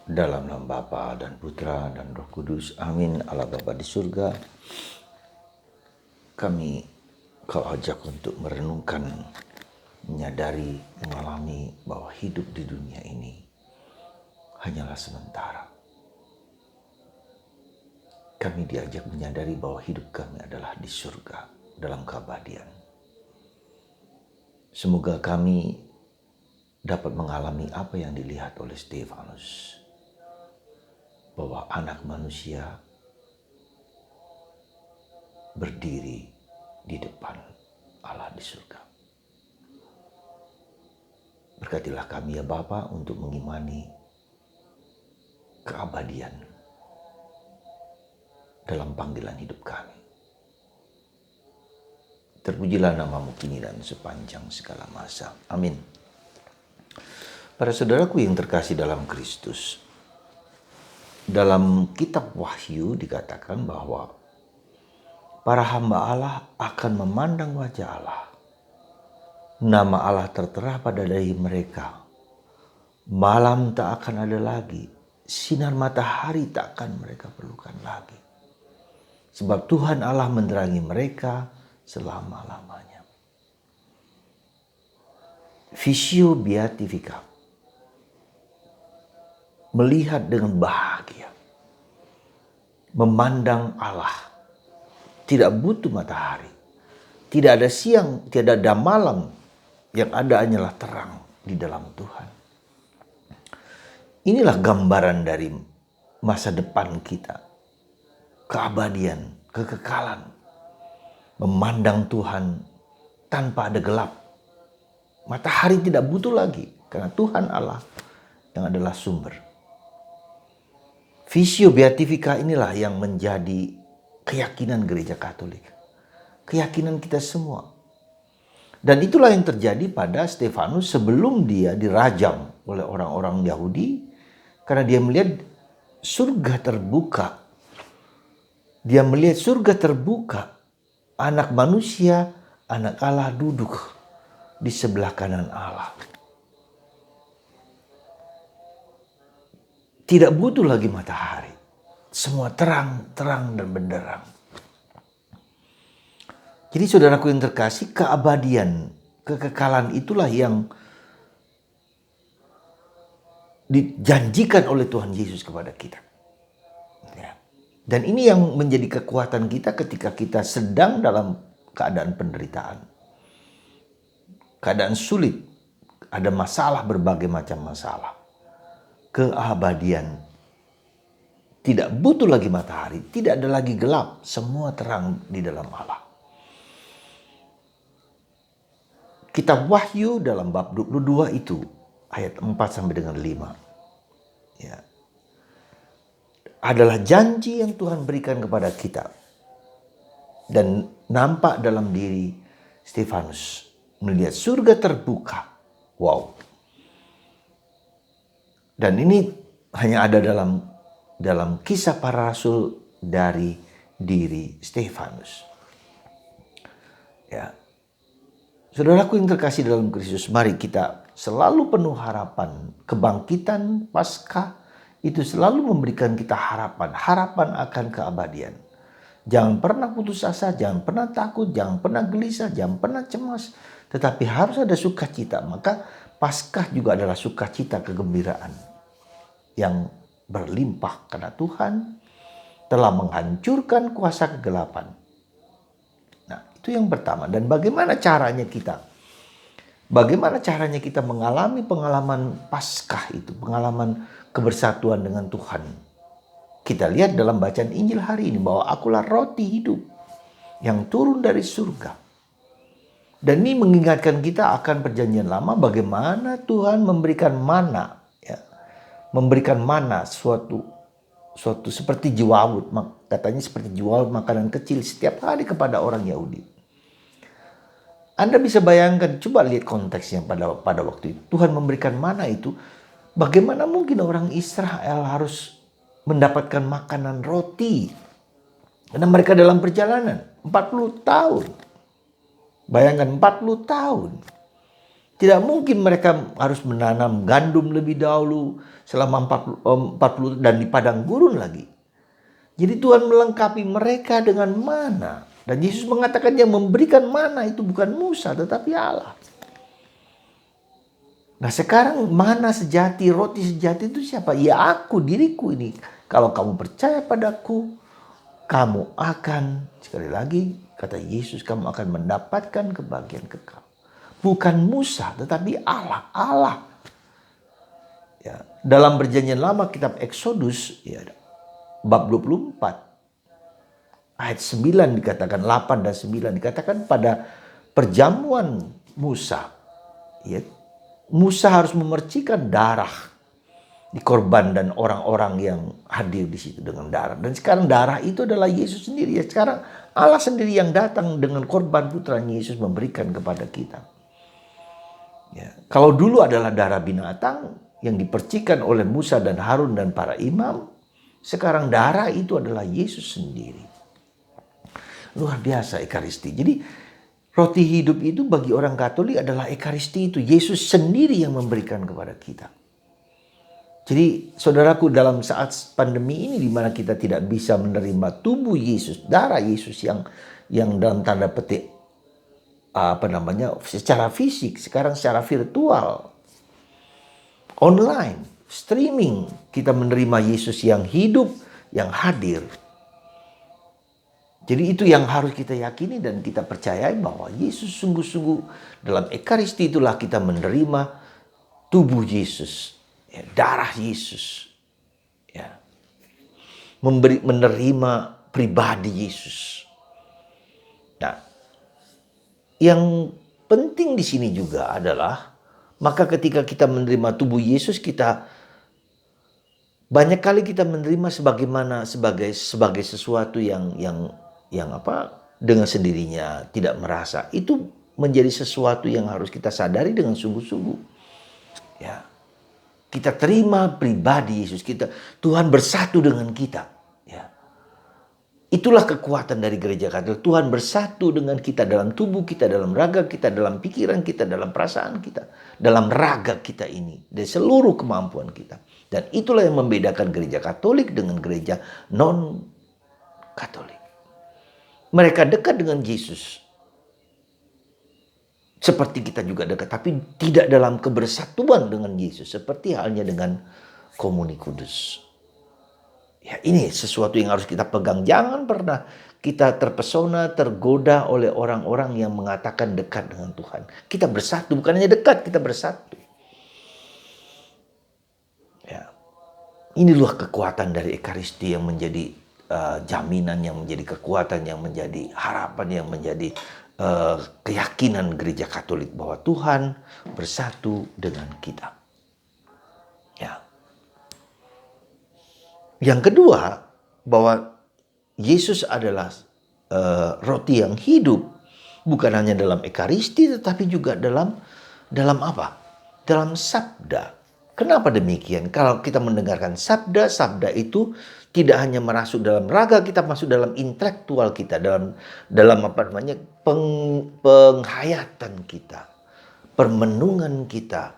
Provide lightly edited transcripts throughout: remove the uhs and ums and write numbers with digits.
Dalam nama Bapa dan Putra dan Roh Kudus. Amin. Allah Bapa di surga, kami kau ajak untuk merenungkan, menyadari, mengalami bahwa hidup di dunia ini hanyalah sementara. Kami diajak menyadari bahwa hidup kami adalah di surga, dalam keabadian. Semoga kami dapat mengalami apa yang dilihat oleh Stefanus, bahwa anak manusia berdiri di depan Allah di surga. Berkatilah kami ya Bapa untuk mengimani keabadian dalam panggilan hidup kami. Terpujilah namamu kini dan sepanjang segala masa. Amin. Para saudaraku yang terkasih dalam Kristus, dalam kitab Wahyu dikatakan bahwa para hamba Allah akan memandang wajah Allah. Nama Allah tertera pada dahi mereka. Malam tak akan ada lagi. Sinar matahari tak akan mereka perlukan lagi. Sebab Tuhan Allah menerangi mereka selama-lamanya. Visio beatifica. Melihat dengan bahagia. Memandang Allah. Tidak butuh matahari. Tidak ada siang, tidak ada malam. Yang ada hanyalah terang di dalam Tuhan. Inilah gambaran dari masa depan kita. Keabadian, kekekalan. Memandang Tuhan tanpa ada gelap. Matahari tidak butuh lagi. Karena Tuhan Allah yang adalah sumber. Visio beatifica inilah yang menjadi keyakinan gereja Katolik. Keyakinan kita semua. Dan itulah yang terjadi pada Stefanus sebelum dia dirajam oleh orang-orang Yahudi. Karena dia melihat surga terbuka. Dia melihat surga terbuka. Anak manusia, anak Allah duduk di sebelah kanan Allah. Tidak butuh lagi matahari. Semua terang, terang dan benderang. Jadi saudaraku yang terkasih, keabadian, kekekalan itulah yang dijanjikan oleh Tuhan Yesus kepada kita. Ya. Dan ini yang menjadi kekuatan kita ketika kita sedang dalam keadaan penderitaan. Keadaan sulit, ada masalah, berbagai macam masalah. Keabadian. Tidak butuh lagi matahari, tidak ada lagi gelap, semua terang di dalam Allah. Kitab Wahyu dalam bab 22 itu, ayat 4 sampai dengan 5. Ya. Adalah janji yang Tuhan berikan kepada kita. Dan nampak dalam diri Stefanus. Melihat surga terbuka. Wow. Dan ini hanya ada dalam kisah para rasul dari diri Stefanus. Ya. Saudaraku yang terkasih dalam Kristus, mari kita selalu penuh harapan. Kebangkitan Paskah itu selalu memberikan kita harapan. Harapan akan keabadian. Jangan pernah putus asa, jangan pernah takut, jangan pernah gelisah, jangan pernah cemas. Tetapi harus ada sukacita. Maka Paskah juga adalah sukacita, kegembiraan yang berlimpah karena Tuhan telah menghancurkan kuasa kegelapan. Nah, itu yang pertama. Dan bagaimana caranya kita? Bagaimana caranya kita mengalami pengalaman Paskah itu, pengalaman kebersatuan dengan Tuhan? Kita lihat dalam bacaan Injil hari ini bahwa akulah roti hidup yang turun dari surga. Dan ini mengingatkan kita akan perjanjian lama bagaimana Tuhan memberikan mana, ya. Memberikan mana suatu seperti jawabut, katanya seperti jawabut makanan kecil setiap hari kepada orang Yahudi. Anda bisa bayangkan, coba lihat konteksnya pada waktu itu. Tuhan memberikan mana itu, bagaimana mungkin orang Israel harus mendapatkan makanan roti? Karena mereka dalam perjalanan 40 tahun. Bayangkan 40 tahun. Tidak mungkin mereka harus menanam gandum lebih dahulu selama 40 dan di padang gurun lagi. Jadi Tuhan melengkapi mereka dengan mana. Dan Yesus mengatakan yang memberikan mana itu bukan Musa tetapi Allah. Nah sekarang mana sejati, roti sejati itu siapa? Ya aku, diriku ini. Kalau kamu percaya padaku, kamu akan, sekali lagi kata Yesus, kamu akan mendapatkan kebahagiaan kekal. Bukan Musa tetapi Allah. Allah. Ya, dalam perjanjian lama kitab Exodus ya, bab 24 ayat 9 dikatakan, 8 dan 9 dikatakan pada perjamuan Musa. Ya, Musa harus memercikan darah di korban dan orang-orang yang hadir di situ dengan darah. Dan sekarang darah itu adalah Yesus sendiri. Ya, sekarang Allah sendiri yang datang dengan korban putranya Yesus memberikan kepada kita. Ya, kalau dulu adalah darah binatang yang dipercikan oleh Musa dan Harun dan para imam, sekarang darah itu adalah Yesus sendiri. Luar biasa Ekaristi. Jadi roti hidup itu bagi orang Katolik adalah Ekaristi itu. Yesus sendiri yang memberikan kepada kita. Jadi saudaraku, dalam saat pandemi ini di mana kita tidak bisa menerima tubuh Yesus, darah Yesus yang dalam tanda petik secara fisik, sekarang secara virtual, online, streaming, kita menerima Yesus yang hidup, yang hadir. Jadi itu yang harus kita yakini dan kita percayai bahwa Yesus sungguh-sungguh dalam Ekaristi itulah kita menerima tubuh Yesus, ya, darah Yesus, ya, menerima pribadi Yesus. Nah, yang penting di sini juga adalah, maka ketika kita menerima tubuh Yesus, kita banyak kali kita menerima sebagai sesuatu yang dengan sendirinya tidak merasa. Itu menjadi sesuatu yang harus kita sadari dengan sungguh-sungguh. Ya. Kita terima pribadi Yesus, Tuhan bersatu dengan kita. Ya. Itulah kekuatan dari gereja Katolik. Tuhan bersatu dengan kita dalam tubuh kita, dalam raga kita, dalam pikiran kita, dalam perasaan kita, dalam raga kita ini, dari seluruh kemampuan kita. Dan itulah yang membedakan gereja Katolik dengan gereja non-Katolik. Mereka dekat dengan Yesus. Seperti kita juga dekat, tapi tidak dalam kebersatuan dengan Yesus. Seperti halnya dengan Komuni Kudus. Ya, ini sesuatu yang harus kita pegang. Jangan pernah kita terpesona, tergoda oleh orang-orang yang mengatakan dekat dengan Tuhan. Kita bersatu, bukan hanya dekat, kita bersatu. Ya. Inilah kekuatan dari Ekaristi yang menjadi jaminan, yang menjadi kekuatan, yang menjadi harapan, yang menjadi keyakinan gereja Katolik bahwa Tuhan bersatu dengan kita. Ya. Yang kedua, bahwa Yesus adalah roti yang hidup, bukan hanya dalam Ekaristi tetapi juga dalam apa? Dalam sabda. Kenapa demikian? Kalau kita mendengarkan sabda itu tidak hanya masuk dalam raga kita, masuk dalam intelektual kita, dalam penghayatan kita, permenungan kita,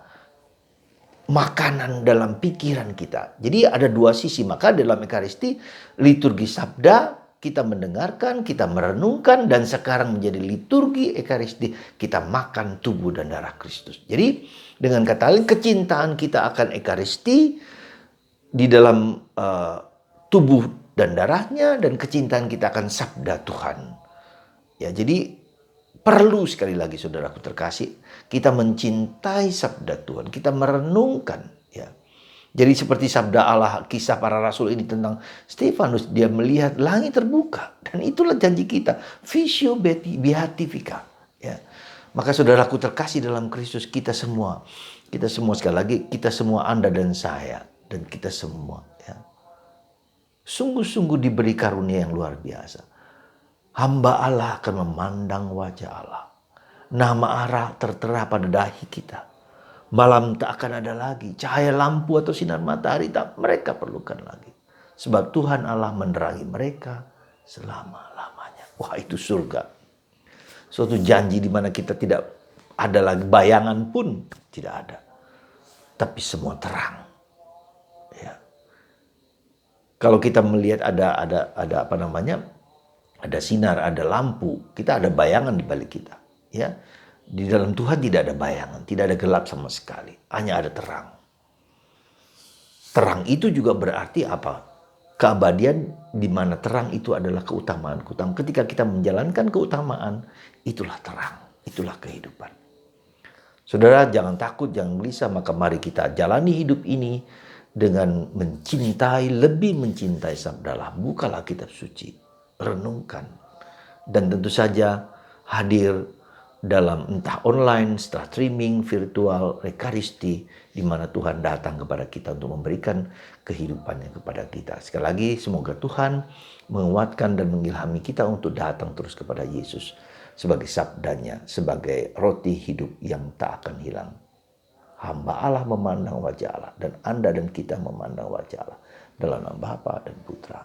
makanan dalam pikiran kita. Jadi ada dua sisi. Maka dalam Ekaristi, liturgi sabda, kita mendengarkan, kita merenungkan, dan sekarang menjadi liturgi Ekaristi, kita makan tubuh dan darah Kristus. Jadi dengan kata lain, kecintaan kita akan Ekaristi di dalam tubuh dan darahnya, dan kecintaan kita akan sabda Tuhan. Ya, jadi perlu sekali lagi saudaraku terkasih, kita mencintai sabda Tuhan, kita merenungkan. Ya. Jadi seperti sabda Allah, kisah para rasul ini tentang Stefanus, dia melihat langit terbuka. Dan itulah janji kita, visio beatifica. Ya. Maka saudaraku terkasih dalam Kristus, kita semua sekali lagi, kita semua, Anda dan saya, dan kita semua, ya, sungguh-sungguh diberi karunia yang luar biasa. Hamba Allah akan memandang wajah Allah. Nama Allah tertera pada dahi kita. Malam tak akan ada lagi. Cahaya lampu atau sinar matahari tak mereka perlukan lagi. Sebab Tuhan Allah menerangi mereka selama-lamanya. Wah, itu surga. Suatu janji di mana kita tidak ada lagi bayangan pun tidak ada. Tapi semua terang. Ya. Kalau kita melihat ada apa namanya? Ada sinar, ada lampu, kita ada bayangan di balik kita, ya. Di dalam Tuhan tidak ada bayangan, tidak ada gelap sama sekali, hanya ada terang. Terang itu juga berarti apa? Keabadian di mana terang itu adalah keutamaan. Ketika kita menjalankan keutamaan, itulah terang, itulah kehidupan. Saudara, jangan takut, jangan gelisah, maka mari kita jalani hidup ini dengan mencintai, lebih mencintai sabdalah. Bukalah kitab suci, renungkan. Dan tentu saja hadir dalam entah online, setelah streaming, virtual, rekaristi, di mana Tuhan datang kepada kita untuk memberikan kehidupannya kepada kita. Sekali lagi, semoga Tuhan menguatkan dan mengilhami kita untuk datang terus kepada Yesus sebagai sabdanya, sebagai roti hidup yang tak akan hilang. Hamba Allah memandang wajah Allah, dan Anda dan kita memandang wajah Allah, dalam nama Bapa dan Putra